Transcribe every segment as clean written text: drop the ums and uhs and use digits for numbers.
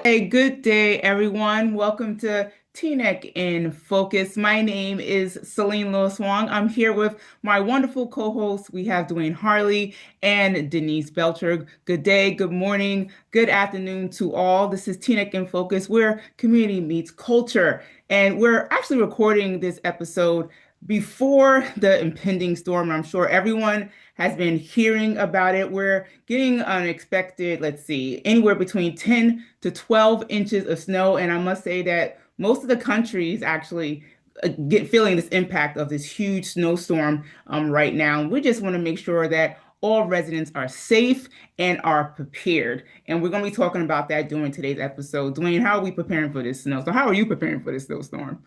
Hey, good day, everyone. Welcome to Teaneck in Focus. My name is Celine Lewis Wong. I'm here with my wonderful co-hosts. We have Dwayne Harley and Denise Belcher. Good day, good morning, good afternoon to all. This is Teaneck in Focus, where community meets culture. And we're actually recording this episode before the impending storm. I'm sure everyone has been hearing about it. We're getting unexpected, let's see, anywhere between 10 to 12 inches of snow. And I must say that most of the country is actually get feeling this impact of this huge snowstorm right now. We just want to make sure that all residents are safe and are prepared. And we're going to be talking about that during today's episode. Dwayne, how are we preparing for this snow? So how are you preparing for this snowstorm?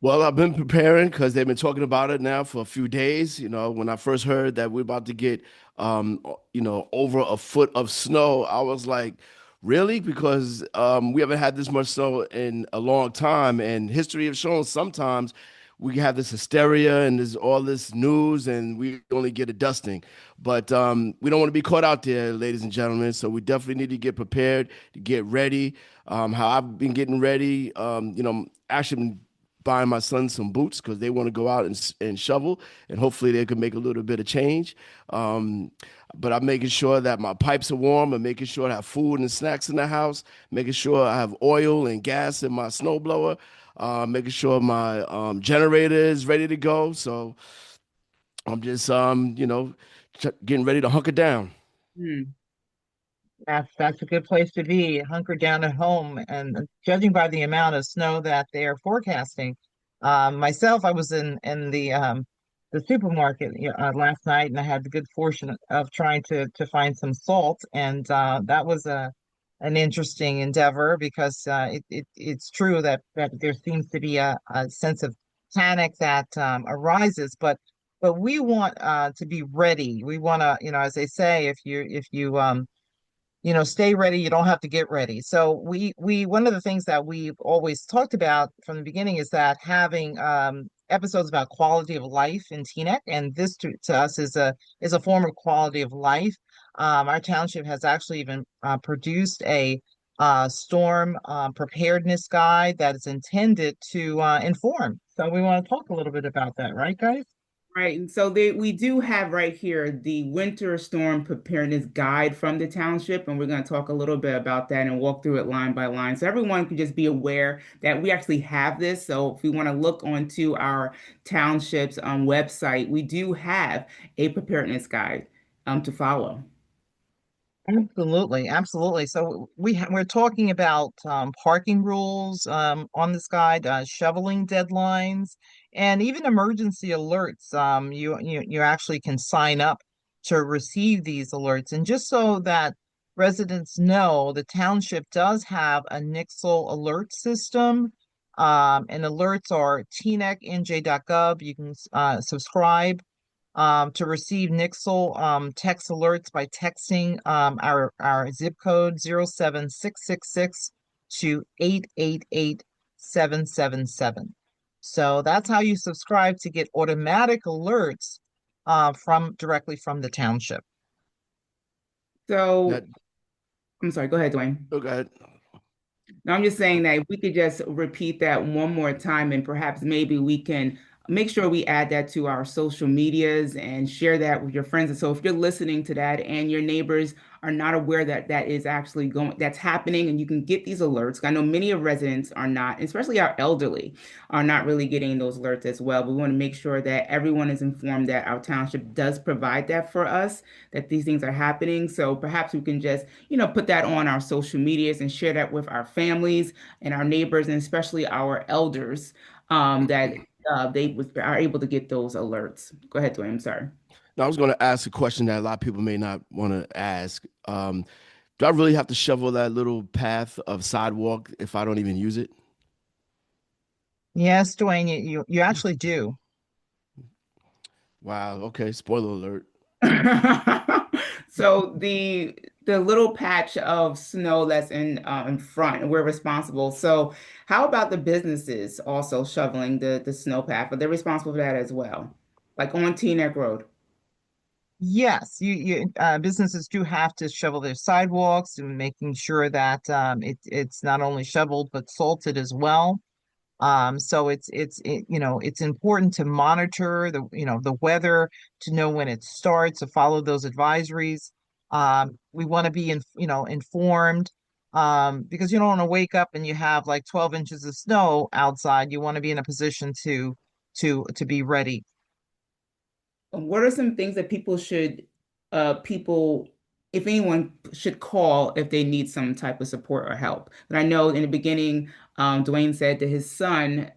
Well, I've been preparing because they've been talking about it now for a few days. When I first heard that we're about to get, over a foot of snow, I was like, really? Because we haven't had this much snow in a long time. And history has shown sometimes we have this hysteria and there's all this news and we only get a dusting. But we don't want to be caught out there, ladies and gentlemen. So we definitely need to get prepared, to get ready. How I've been getting ready, actually buying my son some boots because they want to go out and shovel, and hopefully they can make a little bit of change. Um, but I'm making sure that my pipes are warm and making sure I have food and snacks in the house, making sure I have oil and gas in my snowblower, making sure my generator is ready to go. So I'm just, getting ready to hunker down. Hmm. That's a good place to be, hunker down at home. And judging by the amount of snow that they're forecasting, myself, I was in the supermarket last night, and I had the good fortune of trying to find some salt, and that was a an interesting endeavor because it's true that there seems to be a sense of panic that arises, but we want to be ready. We want to, as they say, if you stay ready, you don't have to get ready. So we one of the things that we've always talked about from the beginning is that having episodes about quality of life in Teaneck, and this to us is a form of quality of life. Our township has actually even produced a storm preparedness guide that is intended to inform. So we want to talk a little bit about that, right, guys? Right. And so we do have right here the winter storm preparedness guide from the township, and we're going to talk a little bit about that and walk through it line by line. So everyone can just be aware that we actually have this. So if we want to look onto our township's website, we do have a preparedness guide to follow. Absolutely, absolutely. So we're talking about parking rules on this guide, shoveling deadlines, and even emergency alerts. You actually can sign up to receive these alerts. And just so that residents know, the township does have a Nixle alert system. And alerts are tnj.gov. You can subscribe to receive Nixle text alerts by texting our zip code 07666 to 888777. So that's how you subscribe to get automatic alerts from directly from the township. So That I'm sorry, go ahead, Dwayne. okay. No, I'm just saying that if we could just repeat that one more time, and perhaps maybe we can make sure we add that to our social medias and share that with your friends. And so if you're listening to that and your neighbors are not aware that that is actually going, that's happening, and you can get these alerts. I know many of residents are not, especially our elderly, are not really getting those alerts as well. But we want to make sure that everyone is informed that our township does provide that for us, that these things are happening. So perhaps we can just put that on our social medias and share that with our families and our neighbors, and especially our elders, that are able to get those alerts. Go ahead, Dwayne. I'm sorry. Now I was going to ask a question that a lot of people may not want to ask. Do I really have to shovel that little path of sidewalk if I don't even use it? Yes, Dwayne, you actually do. Wow. Okay. Spoiler alert. So the little patch of snow that's in front, and we're responsible. So how about the businesses also shoveling the snow path? But they're responsible for that as well, like on Teaneck Road. Yes, businesses do have to shovel their sidewalks and making sure that it's not only shoveled but salted as well. So it's important to monitor the weather, to know when it starts, to follow those advisories. We want to be informed, because you don't want to wake up and you have like 12 inches of snow outside. You want to be in a position to be ready. What are some things that people, if anyone should call if they need some type of support or help? And I know in the beginning, Dwayne said that his son,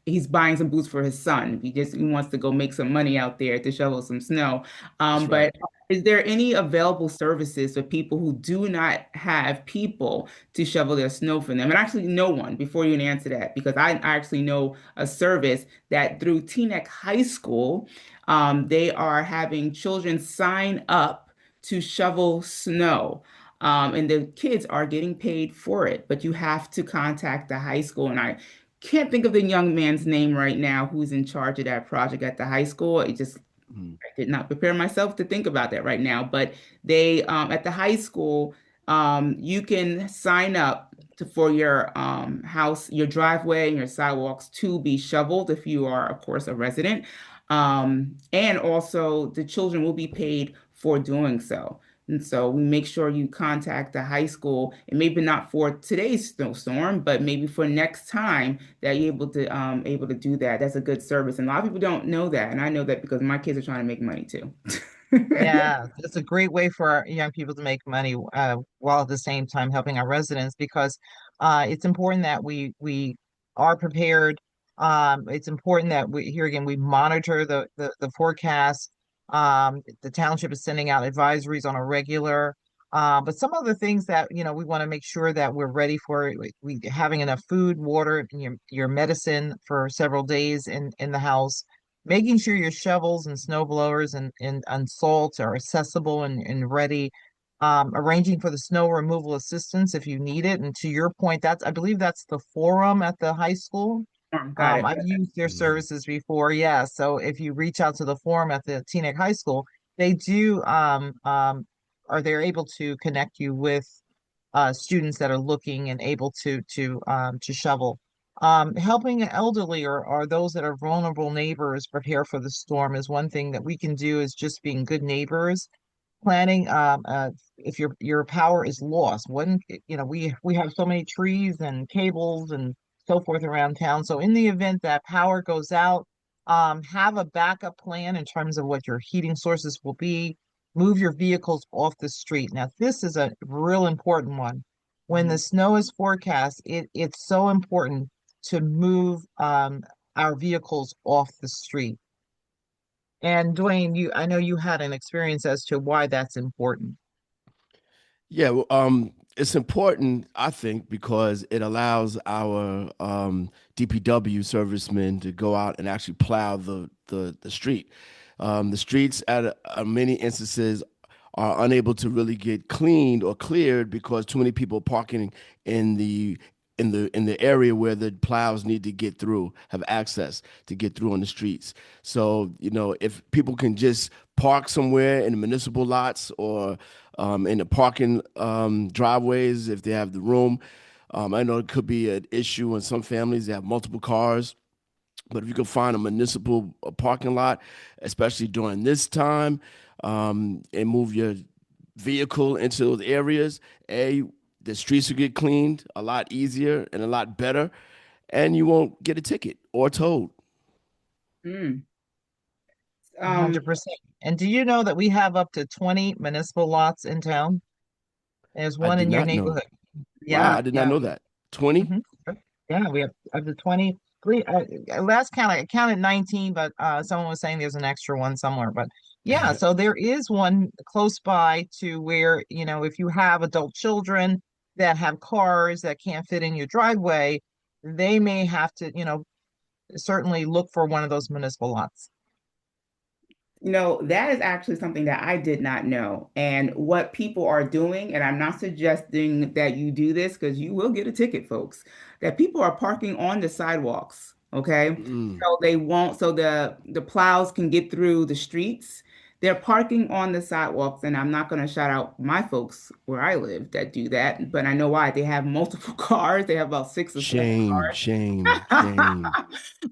he's buying some boots for his son. He wants to go make some money out there to shovel some snow. That's right. But is there any available services for people who do not have people to shovel their snow for them? And actually, no one, before you even answer that, because I actually know a service that through Teaneck High School, they are having children sign up to shovel snow. And the kids are getting paid for it, but you have to contact the high school. And I can't think of the young man's name right now who's in charge of that project at the high school. Mm. I did not prepare myself to think about that right now, but they at the high school, you can sign up for your house, your driveway, and your sidewalks to be shoveled if you are, of course, a resident. And also the children will be paid for doing so. And so we make sure you contact the high school, and maybe not for today's snowstorm, but maybe for next time that you're able to do that. That's a good service. And a lot of people don't know that. And I know that because my kids are trying to make money too. Yeah, it's a great way for our young people to make money, while at the same time helping our residents, because it's important that we are prepared. It's important that we here again we monitor the forecast. The township is sending out advisories on a regular. But some of the things that we want to make sure that we're ready for, we having enough food, water, and your medicine for several days in the house, making sure your shovels and snow blowers and salts are accessible and ready, arranging for the snow removal assistance if you need it. And to your point, I believe that's the forum at the high school. Got it. I've used their Mm. services before. Yeah. So if you reach out to the forum at the Teaneck High School, they do are they able to connect you with students that are looking and able to shovel. Helping elderly or those that are vulnerable neighbors prepare for the storm is one thing that we can do, is just being good neighbors. Planning, if your power is lost, we have so many trees and cables and so forth around town. So in the event that power goes out, have a backup plan in terms of what your heating sources will be. Move your vehicles off the street. Now, this is a real important one. When the Mhm. snow is forecast, it's so important to move our vehicles off the street. And Dwayne, I know you had an experience as to why that's important. Yeah, well, it's important, I think, because it allows our DPW servicemen to go out and actually plow the street. The streets many instances are unable to really get cleaned or cleared because too many people parking in the area where the plows need to get through, have access to get through on the streets. So, if people can just park somewhere in the municipal lots or in the parking driveways if they have the room. I know it could be an issue in some families that have multiple cars, but if you can find a municipal parking lot, especially during this time, and move your vehicle into those areas, the streets will get cleaned a lot easier and a lot better, and you won't get a ticket or towed. Mm. Um, 100%. And do you know that we have up to 20 municipal lots in town? There's I one did in your not know. neighborhood. Wow, Yeah, I did not yeah. know that. 20? hmm Yeah, we have up to 20. Last count, I counted 19, but someone was saying there's an extra one somewhere. But yeah, so there is one close by to where, if you have adult children that have cars that can't fit in your driveway, they may have to, certainly look for one of those municipal lots. That is actually something that I did not know. And what people are doing, and I'm not suggesting that you do this because you will get a ticket, folks, that people are parking on the sidewalks, okay? Mm, So they won't, so the plows can get through the streets. they're parking on the sidewalks, and I'm not going to shout out my folks where I live that do that, but I know why. They have multiple cars. They have about six or seven Shame, cars. shame, shame,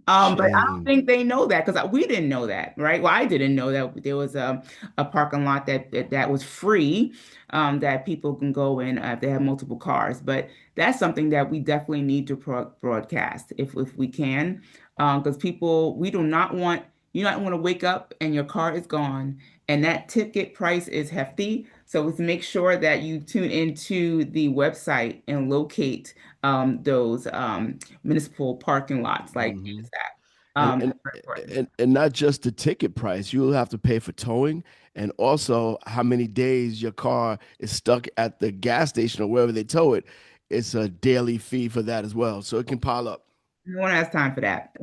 But I don't shame. think they know that because we didn't know that, right? Well, I didn't know that there was a parking lot that was free, that people can go in if they have multiple cars. But that's something that we definitely need to broadcast if we can, because people we do not want you not want to wake up and your car is gone and that ticket price is hefty. So let's make sure that you tune into the website and locate those municipal parking lots. Like, Hmm. use that. And and That's very important. and not just the ticket price. You'll have to pay for towing and also how many days your car is stuck at the gas station or wherever they tow it. It's a daily fee for that as well. So it can pile up. No one has time for that.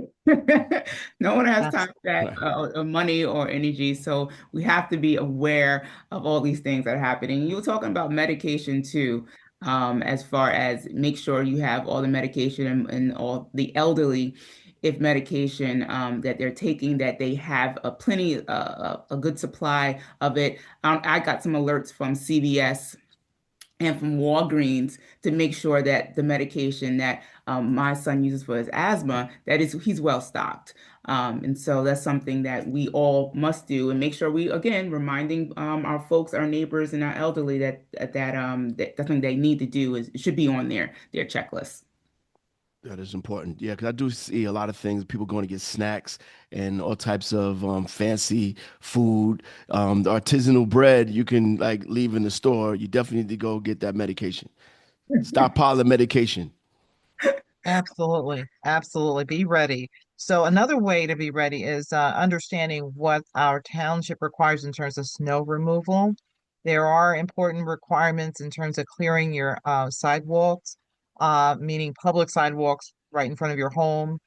No one has time Abs- for that, Right. or money or energy. So we have to be aware of all these things that are happening. You were talking about medication too, as far as make sure you have all the medication and all the elderly, if medication that they're taking, that they have a good supply of it. I got some alerts from CVS and from Walgreens to make sure that the medication that my son uses for his asthma, that is he's well stocked. And so that's something that we all must do and make sure we, again, reminding our folks, our neighbors, and our elderly that's something they need to do is it should be on their checklist. That is important. Yeah, because I do see a lot of things, people going to get snacks and all types of fancy food. The artisanal bread you can like leave in the store. You definitely need to go get that medication. Stockpile the medication. Absolutely. Absolutely. Be ready. So another way to be ready is understanding what our township requires in terms of snow removal. There are important requirements in terms of clearing your sidewalks, meaning public sidewalks right in front of your home,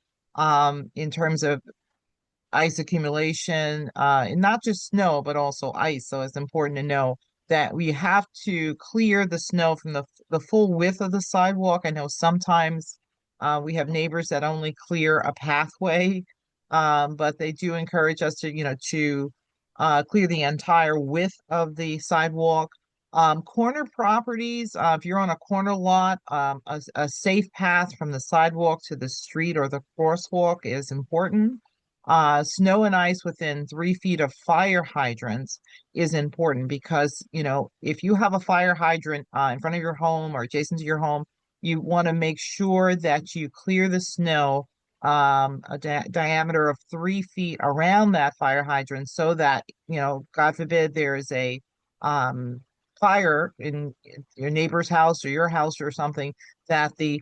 in terms of ice accumulation, and not just snow, but also ice. So it's important to know that we have to clear the snow from the full width of the sidewalk. I know sometimes we have neighbors that only clear a pathway, but they do encourage us to, clear the entire width of the sidewalk. Corner properties, if you're on a corner lot, a safe path from the sidewalk to the street or the crosswalk is important. Snow and ice within 3 feet of fire hydrants is important because, if you have a fire hydrant in front of your home or adjacent to your home, you want to make sure that you clear the snow a diameter of 3 feet around that fire hydrant so that, God forbid there is a um, fire in your neighbor's house or your house or something, that the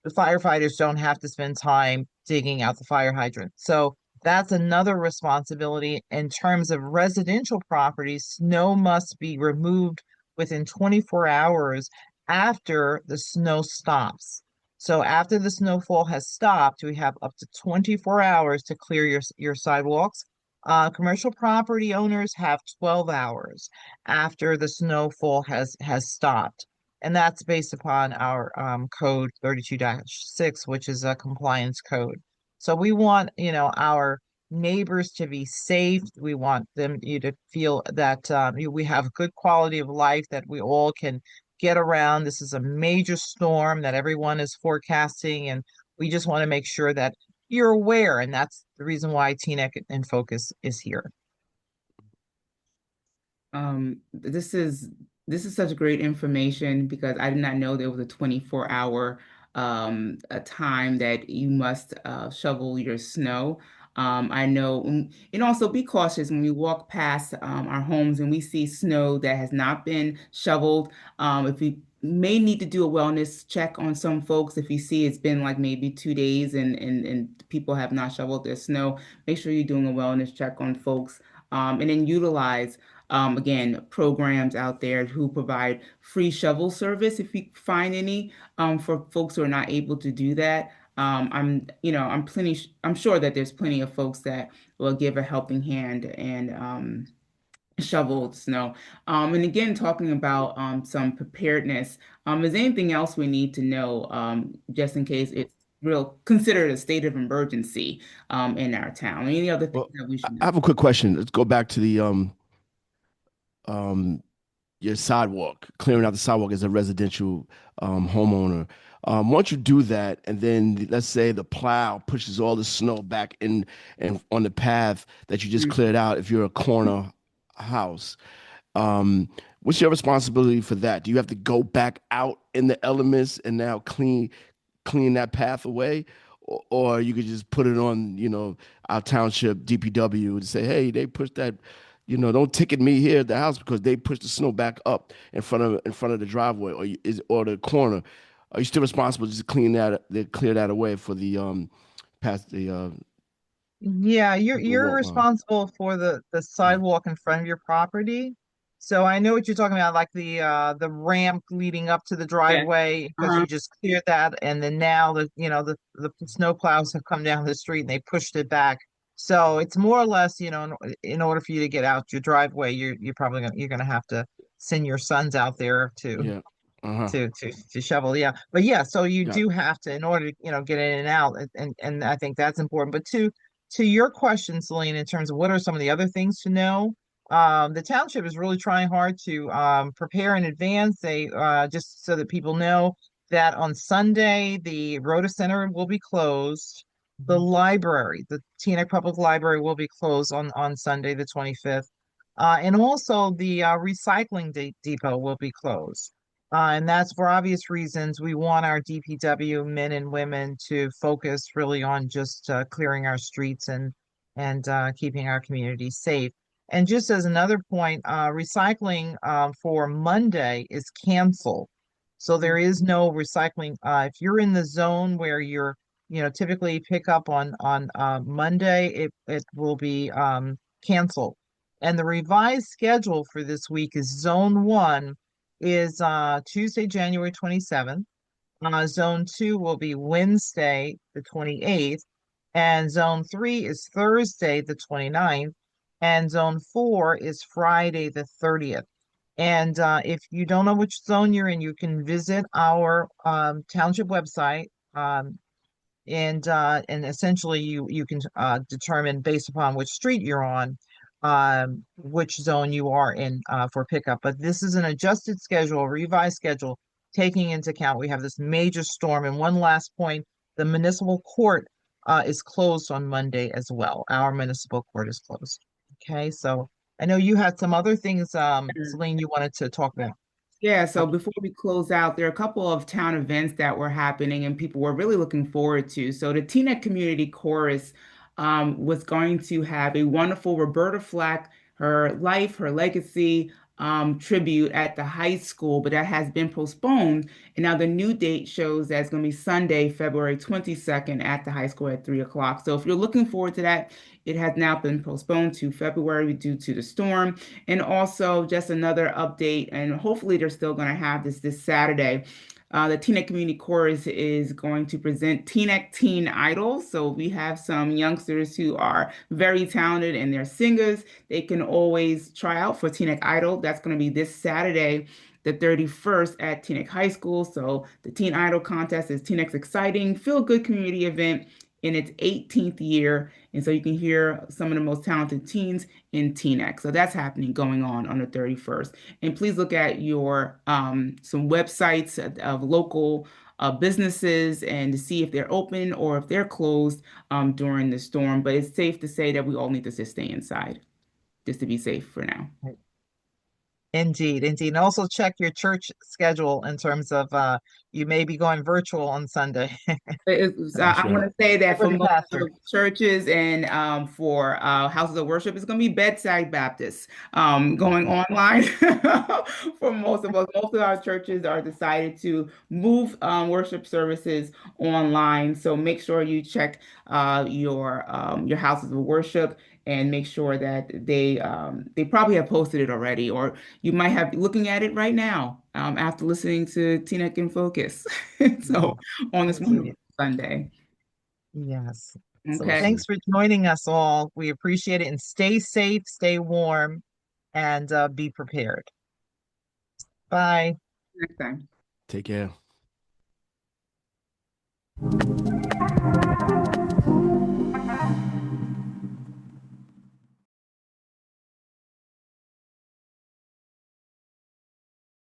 firefighters don't have to spend time digging out the fire hydrant. So that's another responsibility. In terms of residential properties, snow must be removed within 24 hours after the snow stops. So after the snowfall has stopped, we have up to 24 hours to clear your sidewalks. Commercial property owners have 12 hours after the snowfall has stopped. And that's based upon our code 32-6, which is a compliance code. So we want, our neighbors to be safe. We want them you to feel that we have good quality of life, that we all can get around. This is a major storm that everyone is forecasting, and we just want to make sure that you're aware. And that's the reason why Teaneck and Focus is here. This is such great information because I did not know there was a 24-hour a time that you must shovel your snow. I know, and also be cautious when we walk past our homes and we see snow that has not been shoveled. If we may need to do a wellness check on some folks, if you see it's been like maybe 2 days and people have not shoveled their snow, make sure you're doing a wellness check on folks. And then utilize again, programs out there who provide free shovel service if you find any for folks who are not able to do that. I'm sure that there's plenty of folks that will give a helping hand and shovel snow. And again, talking about some preparedness, is there anything else we need to know just in case it's considered a state of emergency in our town? Any other things Well, that we I should I know? have a quick question. Let's go back to the um, your sidewalk, clearing out the sidewalk as a residential homeowner. Once you do that, and then let's say the plow pushes all the snow back in and on the path that you just cleared out, if you're a corner house, um, what's your responsibility for that? Do you have to go back out in the elements and now clean that path away? Or you could just put it on, our township DPW and say, hey, they pushed that, don't ticket me here at the house because they pushed the snow back up in front of the driveway or the corner. Are you still responsible just to clear that away for the past Yeah, the you're walk? responsible for the Yeah, sidewalk in front of your property. So I know what you're talking about, like the ramp leading up to the Yeah. driveway, because Uh-huh. you just cleared that, and then now the snow plows have come down the street and they pushed it back. So it's more or less, in order for you to get out your driveway, you're gonna have to send your sons out there yeah. Uh-huh. to shovel. Yeah, but yeah, so you Got do have to, in order to get in and out, and I think that's important. But to your question, Celine, in terms of what are some of the other things to know, the township is really trying hard to prepare in advance. They just so that people know that on Sunday the Rhoda Center will be closed. The library, the Teaneck Public Library, will be closed on Sunday the 25th. And also the recycling depot will be closed. And that's for obvious reasons. We want our DPW men and women to focus really on just clearing our streets and keeping our communities safe. And just as another point, recycling for Monday is canceled. So there is no recycling. If you're in the zone where you're, typically pick up on Monday, it will be canceled. And the revised schedule for this week is Zone 1 is Tuesday, January 27th. Zone 2 will be Wednesday, the 28th. And Zone 3 is Thursday, the 29th. And Zone 4 is Friday, the 30th. And if you don't know which zone you're in, you can visit our township website. And essentially you can determine based upon which street you're on, which zone you are in for pickup. But this is an adjusted schedule, a revised schedule, taking into account we have this major storm. And one last point, the municipal court is closed on Monday as well. Our municipal court is closed. Okay, so I know you had some other things, Celine, you wanted to talk about. Yeah, so before we close out, there are a couple of town events that were happening and people were really looking forward to. So the Teaneck Community Chorus was going to have a wonderful Roberta Flack, her life, her legacy tribute at the high school, but that has been postponed. And now the new date shows that it's going to be Sunday, February 22nd at the high school at 3 o'clock. So if you're looking forward to that, it has now been postponed to February due to the storm. And also, just another update, and hopefully they're still going to have this Saturday. The Teaneck Community Chorus is going to present Teaneck Teen Idol. So we have some youngsters who are very talented and they're singers. They can always try out for Teaneck Idol. That's going to be this Saturday, the 31st at Teaneck High School. So the Teen Idol contest is Teaneck's exciting, feel-good community event in its 18th year. And so you can hear some of the most talented teens in Teaneck. So that's happening, going on the 31st. And please look at your some websites of local businesses and to see if they're open or if they're closed during the storm. But it's safe to say that we all need to just stay inside just to be safe for now. Indeed, indeed. And also check your church schedule in terms of you may be going virtual on Sunday. That's I want right. to say that Check with for your most pastor. of churches and for houses of worship, it's going to be bedside Baptist going online for most of us. Most of our churches are decided to move worship services online. So make sure you check your houses of worship and make sure that they probably have posted it already, or you might have looking at it right now after listening to Tina Can Focus. Yeah, So on this wonderful indeed. Sunday. Yes. So Okay. thanks Awesome. for joining us all. We appreciate it, and stay safe, stay warm, and be prepared. Bye. Next time. Take care.